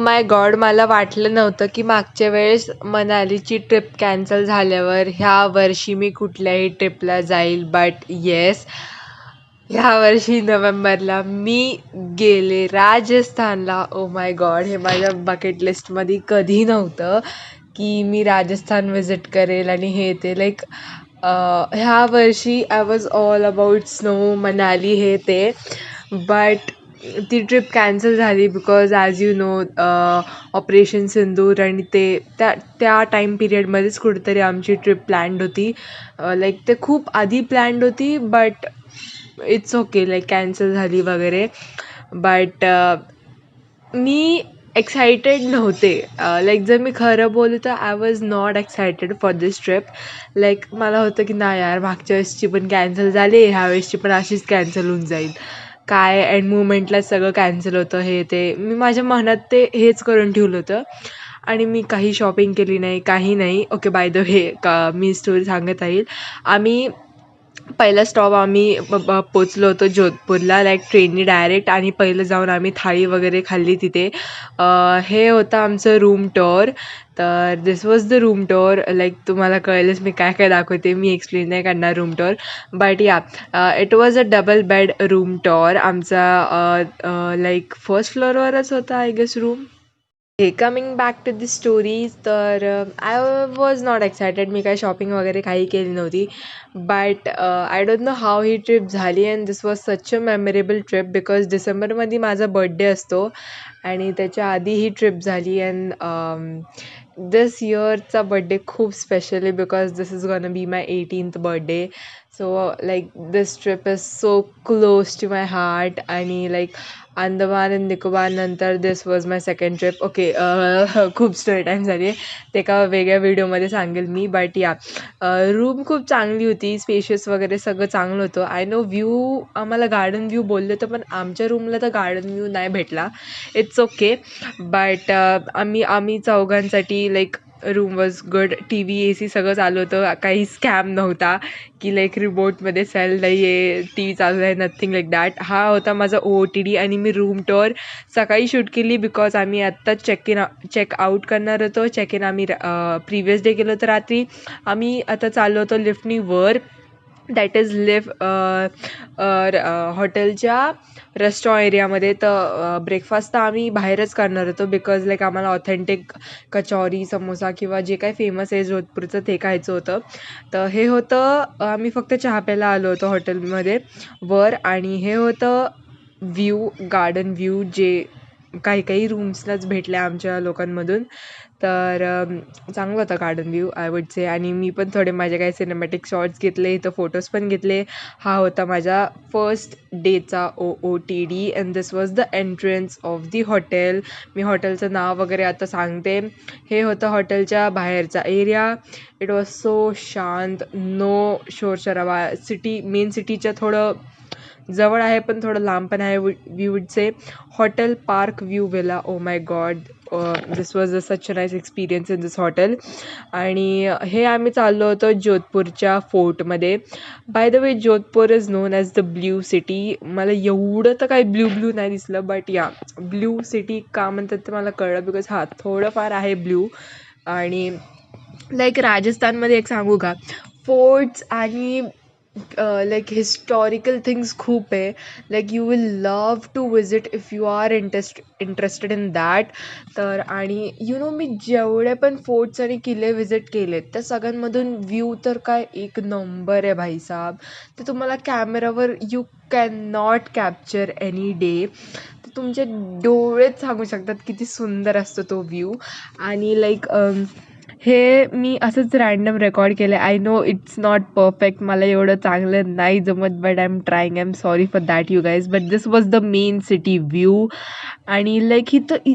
माय God, मला वाटलं नव्हतं की मागच्या वेळेस मनालीची ट्रिप कॅन्सल झाल्यावर ह्या वर्षी मी कुठल्याही ट्रिपला जाईल. बट येस, ह्या वर्षी नोव्हेंबरला मी गेले राजस्थानला. ओ माय गॉड, हे माझ्या बकेट लिस्टमध्ये कधी नव्हतं की मी राजस्थान विजिट करेल आणि हे ते लाईक ह्या वर्षी I was all about snow, Manali हे ते. बट ती ट्रिप कॅन्सल झाली because as you know operation Sindoor आणि ते त्या त्या टाईम पिरियडमध्येच कुठेतरी आमची ट्रिप प्लॅन्ड होती. लाईक ते खूप आधी प्लॅन्ड होती but it's okay, like cancel झाली वगैरे. बट मी एक्सायटेड नव्हते. लाईक जर मी खरं बोलू तर I was not excited for this trip. Like मला होतं की नाही यार, मागच्या वेळेसची पण कॅन्सल झाली, ह्या वेळेसची पण अशीच कॅन्सल होऊन जाईल काय, एंड मुवमेंटला सगळं कॅन्सल होतं हे ते. मी माझ्या मनात ते हेच करून ठेवलं होतं आणि मी काही शॉपिंग केली नाही, काही नाही. Okay, bye the way me story सांगत राहील. आम्ही पहिला स्टॉप आम्ही पोचलो होतो जोधपूरला, लाईक ट्रेननी डायरेक्ट. आणि पहिलं जाऊन आम्ही थाळी वगैरे खाल्ली तिथे. हे होतं आमचं रूम टूर. तर this was the room tour. Like तुम्हाला कळेलच मी काय काय दाखवते, मी एक्सप्लेन नाही करणार room tour. But yeah, it was a double bed room tour आमचा. लाईक फर्स्ट फ्लोअरवरच होता आय गेस रूम. हे coming back to the stories, तर आय वॉज नॉट एक्सायटेड. मी काही शॉपिंग वगैरे काही केली नव्हती. But I don't know how ही ट्रिप झाली and this was such a memorable trip because डिसेंबरमध्ये माझा बड्डे असतो आणि त्याच्या आधी ही ट्रिप झाली. अँड दिस इयरचा बड्डे खूप स्पेशल आहे because this is gonna be my 18th birthday. So like this trip is so close to my heart. आणि लाईक अंदमान अँड निकोबार नंतर this was my second trip. Okay, खूप story time झाली आहे, ते एका वेगळ्या व्हिडिओमध्ये सांगेल मी. बट या, रूम खूप चांगली होती, स्पेशियस वगैरे सगळं चांगलं होतं. आय नो व्ह्यू आम्हाला गार्डन व्ह्यू बोलले होतं पण आमच्या रूमला तर गार्डन व्ह्यू नाही भेटला. It's okay. बट आम्ही चौघांसाठी like room was good. TV, AC सगळं चालू होतं. काही स्कॅम नव्हता की लाईक रिमोटमध्ये सेल नाही आहे, टी व्ही चालू आहे, नथिंग लाईक दॅट. हा होता माझा OOTD. आणि मी रूम टूर सकाळी शूट केली बिकॉज आम्ही आत्ताच चेकआउट करणार होतो. चेक इन आम्ही प्रिवियस डे केलं होतं रात्री. आम्ही आता चाललो होतो लिफ्टनी वर. दॅट इज लिफ्ट हॉटेलच्या रेस्टॉरंट एरियामध्ये. तर ब्रेकफास्ट तर आम्ही बाहेरच करणार होतो बिकॉज लाईक आम्हाला ऑथेंटिक कचौरी, समोसा किंवा जे काही फेमस आहे जोधपूरचं ते खायचं होतं. तर हे होतं, आम्ही फक्त चहा प्यायला आलो होतो हॉटेलमध्ये वर. आणि हे होतं व्ह्यू, गार्डन व्ह्यू, जे काही काही रूम्सलाच भेटल्या आमच्या लोकांमधून. तर चांगलं होतं गार्डन व्ह्यू आय वुड से. आणि मी पण थोडे माझे काही सिनेमॅटिक शॉट्स घेतले, इथं फोटोज पण घेतले. हा होता माझ्या फर्स्ट डेचा OOTD. And this was the entrance of the hotel. मी हॉटेलचं नाव वगैरे आता सांगते. हे होतं हॉटेलच्या बाहेरचा एरिया. इट वॉज सो शांत, नो शोरशराबा. मेन सिटीच्या थोडं जवळ आहे पण थोडं लांब पण आहे. We would say hotel park view villa. Oh my God, this was a such a nice experience in this hotel. आणि हे आम्ही चाललो होतो जोधपूरच्या फोर्टमध्ये. Bye the way, Jodhpur is non as the blue city. मला एवढं तर काही ब्ल्यू नाही दिसलं बट या, ब्ल्यू सिटी का म्हणतात ते मला कळलं बिकॉज थोडंफार आहे ब्ल्यू. आणि लाईक राजस्थानमध्ये एक सांगू का, फोर्ट्स आणि लाईक हिस्टॉरिकल थिंग्स खूप आहे. Like you will love to visit if you are interested in that. तर आणि नो मी जेवढे पण फोर्ट्स आणि किल्ले विजिट केलेत त्या सगळ्यांमधून व्ह्यू तर काय एक नंबर आहे भाईसाब. ते तुम्हाला कॅमेरावर you can not capture any day. तर तुमचे डोळेच सांगू शकतात किती सुंदर असतो तो व्ह्यू. आणि लाईक हे मी असंच रँडम रेकॉर्ड केलं. I know it's not perfect, मला एवढं चांगलं नाही जमत, but I am trying. I am sorry for that you guys. But this was the main city view. आणि लाईक इथं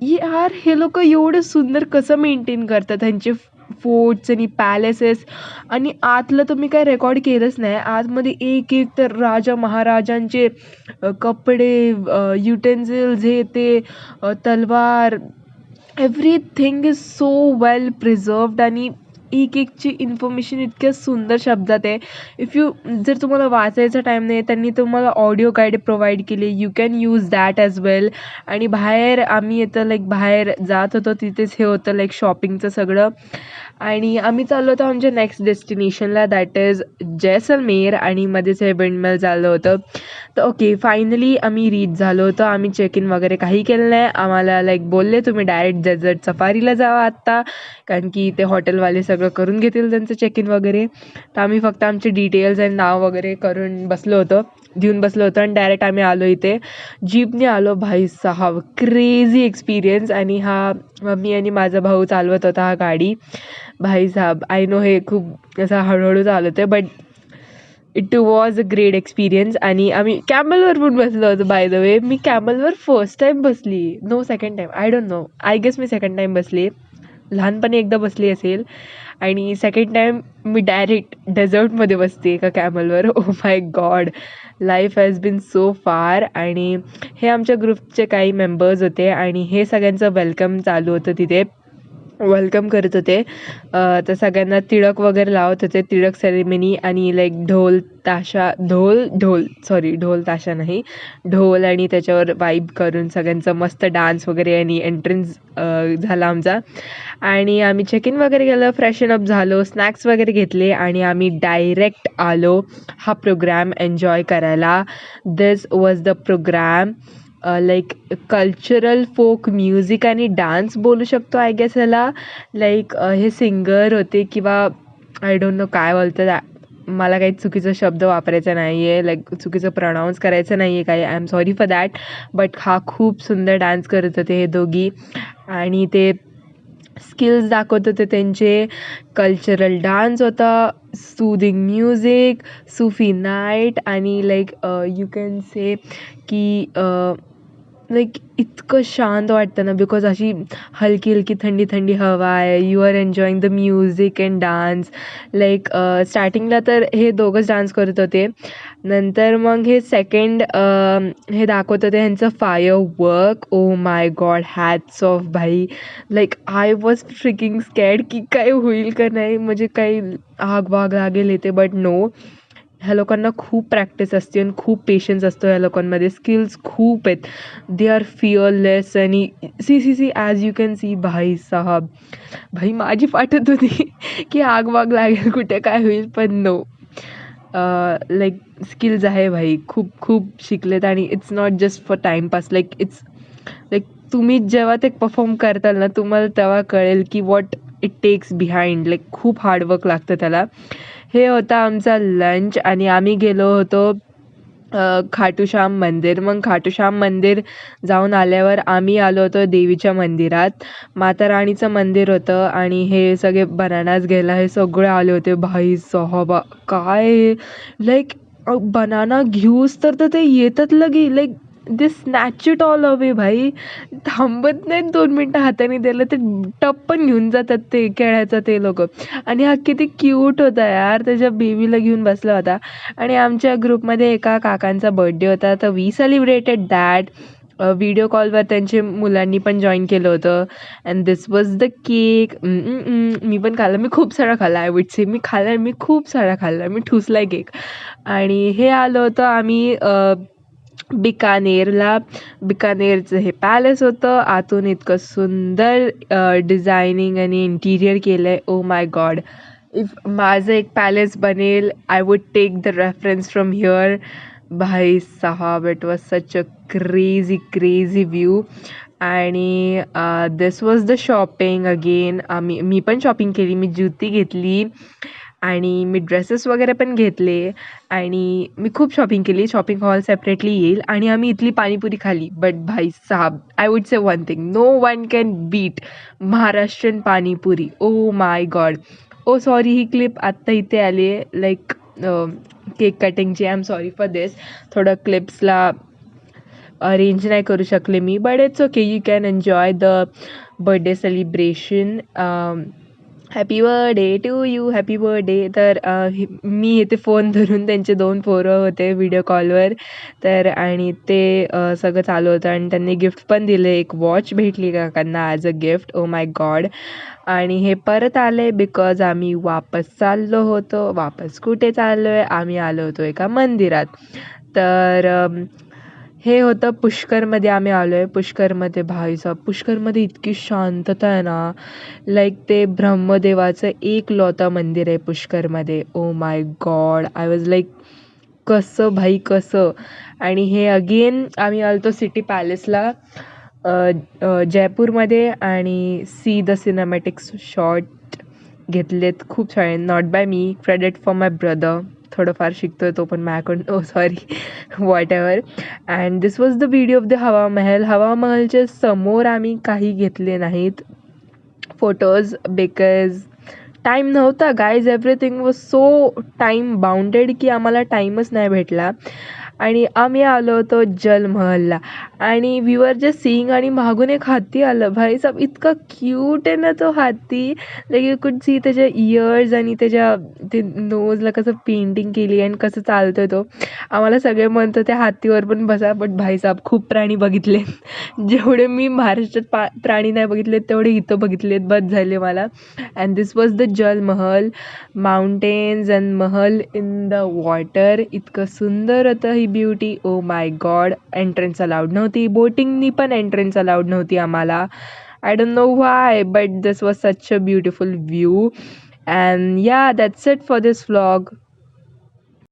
यार, हे लोक एवढं सुंदर कसं मेंटेन करतात त्यांचे फोर्ट्स आणि पॅलेसेस. आणि आतलं तर मी काय रेकॉर्ड केलंच नाही. आतमध्ये एक एक तर राजा महाराजांचे कपडे, युटेन्सिल्स, हे ते, तलवार, एव्हरीथिंग इज सो वेल प्रिझर्व्ड. आणि एक एकची इन्फॉर्मेशन इतक्या सुंदर शब्दात आहे. जर तुम्हाला वाचायचा टाईम नाही, त्यांनी तुम्हाला ऑडिओ गाईड प्रोव्हाइड केली. You can use that as well. आणि बाहेर आम्ही इथं बाहेर जात होतो, तिथेच हे होतं शॉपिंगचं सगळं. आणि आम्ही चाललो होतो आमच्या नेक्स्ट डेस्टिनेशनला, दॅट इज जैसलमेर. आणि मध्येच हे विंडमिल झालं होतं. तर ओके, फायनली आम्ही रीच झालो होतो. आम्ही चेक इन वगैरे काही केलं नाही. आम्हाला बोलले तुम्ही डायरेक्ट डेझर्ट सफारीला जावा आत्ता, कारण की ते हॉटेलवाले सगळं करून घेतील त्यांचं चेक इन वगैरे. तर आम्ही फक्त आमचे डिटेल्स आणि नाव वगैरे देऊन बसलो होतो आणि डायरेक्ट आम्ही आलो इथे. जीपने आलो. भाई साहब, क्रेझी एक्सपिरियन्स. आणि मी आणि माझा भाऊ चालवत होता हा गाडी. भाई साहब, आय नो हे खूप असं हळूहळू चालवतं आहे, but it was a great experience. आणि आम्ही कॅमलवर पण बसलो होतो. बाय द वे, मी कॅमलवर फर्स्ट टाईम बसली, no second time, I don't know, I guess मी सेकंड टाईम बसली. लहानपणी एकदा बसली असेल. आणि सेकंड टाईम मी डायरेक्ट डेझर्टमध्ये बसते एका कॅमलवर. Oh my God, life has been so far. आणि हे आमच्या ग्रुपचे काही मेंबर्स होते आणि हे सगळ्यांचं वेलकम चालू होतं तिथे, वेलकम करत होते. तर सगळ्यांना तिळक वगैरे लावत होते, तिळक सेरेमनी. आणि ढोल ताशा नाही, ढोल आणि त्याच्यावर वाईब करून सगळ्यांचं मस्त डान्स वगैरे आणि एंट्रन्स झाला आमचा. आणि आम्ही चेक इन वगैरे केलं, फ्रेशन अप झालो, स्नॅक्स वगैरे घेतले आणि आम्ही डायरेक्ट आलो हा प्रोग्राम एन्जॉय करायला. This was the program, cultural folk music आणि डान्स बोलू शकतो आय गेस ह्याला. हे सिंगर होते किंवा आय डोंट नो काय बोलतात, मला काही चुकीचा शब्द वापरायचा नाही आहे, चुकीचं प्रोनाऊन्स करायचं नाही आहे काही, I am sorry for that. But खूप सुंदर डान्स करत होते हे दोघी. आणि ते स्किल्स दाखवत होते त्यांचे. कल्चरल डान्स होता, सूदिंग म्युझिक, सुफी नाईट. आणि यू कॅन से की इतकं शांत वाटतं ना, बिकॉज अशी हलकी हलकी थंडी थंडी हवा आहे. You are enjoying the music and dance. स्टार्टिंगला तर हे दोघंच डान्स करत होते, नंतर मग हे सेकंड हे दाखवत होते ह्यांचं fire work. O my God, hats off भाई. आय वॉज फ्रिकिंग स्कॅर्ड की काय होईल का नाही, म्हणजे काही आग वाग लागेल येते. बट नो, ह्या लोकांना खूप प्रॅक्टिस असते आणि खूप पेशन्स असतो ह्या लोकांमध्ये, स्किल्स खूप आहेत. They are fearless. आणि see as you can see, भाई साहब, भाई माझी फाटत होती की आग वाग लागेल कुठे काय होईल, पण नो, स्किल्स आहे भाई, खूप खूप शिकलेत. आणि it's not just for timepass, it's तुम्ही जेव्हा ते परफॉर्म करताल ना, तुम्हाला तेव्हा कळेल की वॉट इट टेक्स बिहाइंड, खूप हार्डवर्क लागतं त्याला. हे होता आमचा लंच. आणि आम्ही गेलो होतो खाटूश्याम मंदिर. मग खाटूश्याम मंदिर जाऊन आल्यावर आम्ही आलो होतो देवीच्या मंदिरात. माता राणीचं मंदिर होतं आणि हे सगळे बनानास घ्यायला हे सगळे आले होते. भाई साहब, काय बनाना घेऊस तर ते येतात दे स्नॅच इट ऑल अवे भाई. थांबत नाहीत 2 मिनटं हाताने द्यायला, ते टप पण घेऊन जातात ते केळ्याचं ते लोक. आणि हा किती क्यूट होता यार, त्याच्या बेबीला घेऊन बसला होता. आणि आमच्या ग्रुपमध्ये एका काकांचा बर्थडे होता, तर वी सेलिब्रेटेड दॅट. व्हिडिओ कॉलवर त्यांच्या मुलांनी पण जॉईन केलं होतं. And this was the cake. मी पण खाल्ला, मी खूप सारा खाल्ला. आय वुड से मी खूप सारा खाल्ला, मी ठुसलाय केक. आणि हे आलो होतं आम्ही बिकानेरला. बिकानेरचं हे पॅलेस होतं, आतून इतकं सुंदर डिझायनिंग आणि इंटिरियर केलं आहे. ओ माय गॉड, इफ माझं एक पॅलेस बनेल, I would take the reference from here. भाई साहब, it was such a crazy view. आणि this was the shopping again. मी पण शॉपिंग केली, मी जुती घेतली आणि मी ड्रेसेस वगैरे पण घेतले. आणि मी खूप शॉपिंग केली, शॉपिंग हॉल सेपरेटली येईल. आणि आम्ही इथली पाणीपुरी खाली. बट भाई साहब, I would say one thing, no one can beat Maharashtrian panipuri. Oh my God. Oh sorry, ही क्लिप आत्ता इथे आली आहे, केक कटिंगची. I am sorry for this. थोडं क्लिप्सला अरेंज नाही करू शकले मी, but it's okay, you can enjoy the birthday celebration. Happy birthday to you, happy birthday. तर मी इथे फोन धरून त्यांचे 2 पोरं होते व्हिडिओ कॉलवर. तर आणि ते सगळं चालू होतं आणि त्यांनी गिफ्ट पण दिले. एक वॉच भेटली काकांना as a gift. O my God. आणि हे परत आले बिकॉज आम्ही वापस चाललो होतो. वापस कुठे चाललो आहे? आम्ही आलो होतो एका मंदिरात. तर हे होतं पुष्करमध्ये आम्ही आलो आहे. पुष्करमध्ये भाईसाहब, पुष्करमध्ये इतकी शांतता आहे ना. लाईक ते ब्रह्मदेवाचं एकलौतं मंदिर आहे पुष्करमध्ये. Oh my God, I was like कसं भाई कसं. आणि हे अगेन आम्ही आलतो सिटी पॅलेसला जयपूरमध्ये आणि सी द सिनेमॅटिक्स शॉट घेतलेत खूप सारे. Not by me, credit for my brother. थोडंफार शिकतोय तो पण माझ्याकडून. Sorry whatever. And this was the video of the Hawa Mahal. हवा महलच्या समोर आम्ही काही घेतले नाहीत फोटोज बिकॉज टाईम नव्हता guys. Everything was so time bounded की आम्हाला टाईमच नाही भेटला. आणि आम्ही आलो होतो जलमहलला आणि वी वर जस्ट सीइंग आणि मागून एक हत्ती आलं. भाईसाहब इतका क्यूट आहे ना तो हत्ती. लाईक यू कुड सी त्याच्या इयर्स आणि त्याच्या ते नोजला कसं पेंटिंग केली आणि कसं चालतोय तो. आम्हाला सगळे म्हणतो त्या हत्तीवर पण बसा. बट भाईसाहब खूप प्राणी बघितले. जेवढे मी महाराष्ट्रात प्राणी नाही बघितले तेवढे इथं बघितलेत. बस झाले मला. And this was the Jal Mahal. Mountains and Mahal in the water. इतकं सुंदर होतं ही beauty. Oh my God. Entrance allowed नव्हती. बोटिंगनी पण एंट्रन्स अलाउड नव्हती आम्हाला. I don't know why but this was such a beautiful view. And yeah, that's it for this vlog.